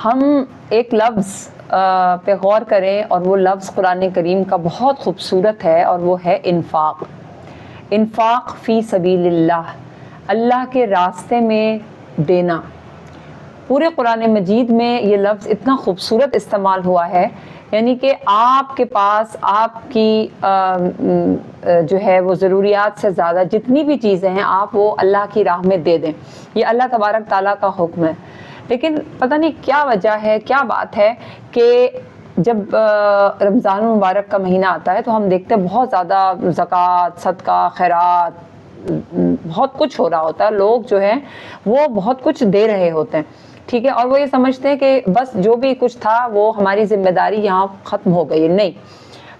ہم ایک لفظ پہ غور کریں اور وہ لفظ قرآن کریم کا بہت خوبصورت ہے اور وہ ہے انفاق. انفاق فی سبیل اللہ، اللہ کے راستے میں دینا. پورے قرآن مجید میں یہ لفظ اتنا خوبصورت استعمال ہوا ہے، یعنی کہ آپ کے پاس آپ کی جو ہے وہ ضروریات سے زیادہ جتنی بھی چیزیں ہیں آپ وہ اللہ کی راہ میں دے دیں. یہ اللہ تبارک تعالیٰ کا حکم ہے. لیکن پتہ نہیں کیا وجہ ہے، کیا بات ہے کہ جب رمضان المبارک کا مہینہ آتا ہے تو ہم دیکھتے ہیں بہت زیادہ زکوٰۃ، صدقہ، خیرات، بہت کچھ ہو رہا ہوتا ہے. لوگ جو ہیں وہ بہت کچھ دے رہے ہوتے ہیں، ٹھیک ہے، اور وہ یہ سمجھتے ہیں کہ بس جو بھی کچھ تھا وہ ہماری ذمہ داری یہاں ختم ہو گئی. نہیں،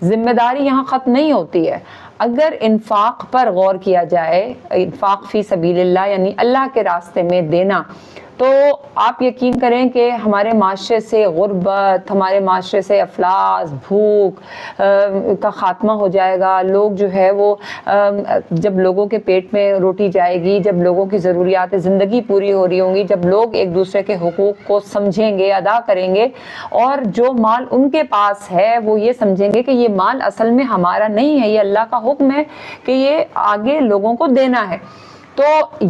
ذمہ داری یہاں ختم نہیں ہوتی ہے. اگر انفاق پر غور کیا جائے، انفاق فی سبیل اللہ یعنی اللہ کے راستے میں دینا، تو آپ یقین کریں کہ ہمارے معاشرے سے غربت، ہمارے معاشرے سے افلاس، بھوک کا خاتمہ ہو جائے گا. لوگ جو ہے وہ جب لوگوں کے پیٹ میں روٹی جائے گی، جب لوگوں کی ضروریات زندگی پوری ہو رہی ہوں گی، جب لوگ ایک دوسرے کے حقوق کو سمجھیں گے، ادا کریں گے، اور جو مال ان کے پاس ہے وہ یہ سمجھیں گے کہ یہ مال اصل میں ہمارا نہیں ہے، یہ اللہ کا حکم ہے کہ یہ آگے لوگوں کو دینا ہے. تو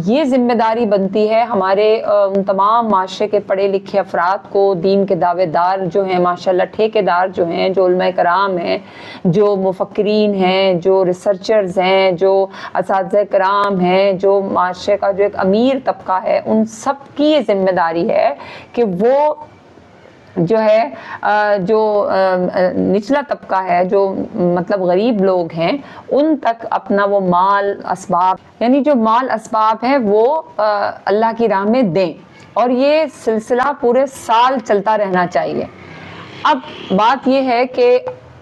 یہ ذمہ داری بنتی ہے ہمارے ان تمام معاشرے کے پڑھے لکھے افراد کو، دین کے دعوے دار جو ہیں ماشاءاللہ، ٹھیکیدار جو ہیں، جو علماء کرام ہیں، جو مفکرین ہیں، جو ریسرچرز ہیں، جو اساتذہ کرام ہیں، جو معاشرے کا جو ایک امیر طبقہ ہے، ان سب کی یہ ذمہ داری ہے کہ وہ جو ہے جو نچلا طبقہ ہے، جو مطلب غریب لوگ ہیں، ان تک اپنا وہ مال اسباب، یعنی جو مال اسباب ہے وہ اللہ کی راہ میں دیں. اور یہ سلسلہ پورے سال چلتا رہنا چاہیے. اب بات یہ ہے کہ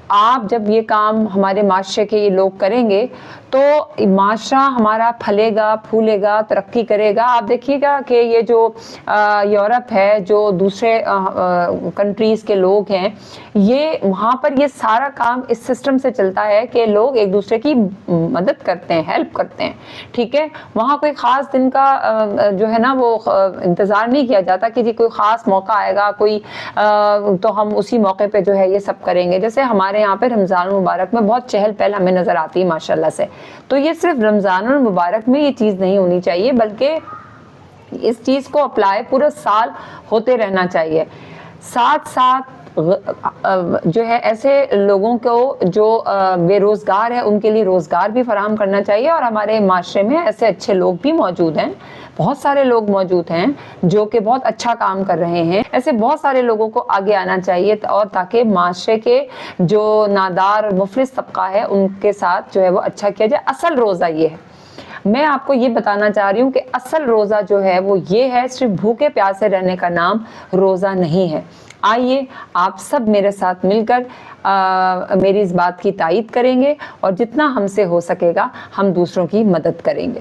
آپ جب یہ کام ہمارے معاشرے کے یہ لوگ کریں گے تو معاشرہ ہمارا پھلے گا، پھولے گا، ترقی کرے گا. آپ دیکھیے گا کہ یہ جو یورپ ہے، جو دوسرے کنٹریز کے لوگ ہیں، یہ وہاں پر یہ سارا کام اس سسٹم سے چلتا ہے کہ لوگ ایک دوسرے کی مدد کرتے ہیں، ہیلپ کرتے ہیں، ٹھیک ہے. وہاں کوئی خاص دن کا جو ہے نا وہ انتظار نہیں کیا جاتا کہ جی کوئی خاص موقع آئے گا کوئی تو ہم اسی موقع پہ جو ہے یہ سب کریں گے. جیسے ہمارے یہاں پہ رمضان المبارک میں بہت چہل پہل ہمیں نظر آتی ہے ماشاءاللہ سے. تو یہ صرف رمضان المبارک میں یہ چیز نہیں ہونی چاہیے، بلکہ اس چیز کو اپلائی پورا سال ہوتے رہنا چاہیے. ساتھ ساتھ جو ہے ایسے لوگوں کو جو بے روزگار ہیں ان کے لیے روزگار بھی فراہم کرنا چاہیے. اور ہمارے معاشرے میں ایسے اچھے لوگ بھی موجود ہیں، بہت سارے لوگ موجود ہیں جو کہ بہت اچھا کام کر رہے ہیں. ایسے بہت سارے لوگوں کو آگے آنا چاہیے، اور تاکہ معاشرے کے جو نادار اور مفلس طبقہ ہے ان کے ساتھ جو ہے وہ اچھا کیا جائے. اصل روزہ یہ ہے، میں آپ کو یہ بتانا چاہ رہی ہوں کہ اصل روزہ جو ہے وہ یہ ہے، صرف بھوکے پیاسے رہنے کا نام روزہ نہیں ہے. آئیے آپ سب میرے ساتھ مل کر میری اس بات کی تائید کریں گے، اور جتنا ہم سے ہو سکے گا ہم دوسروں کی مدد کریں گے.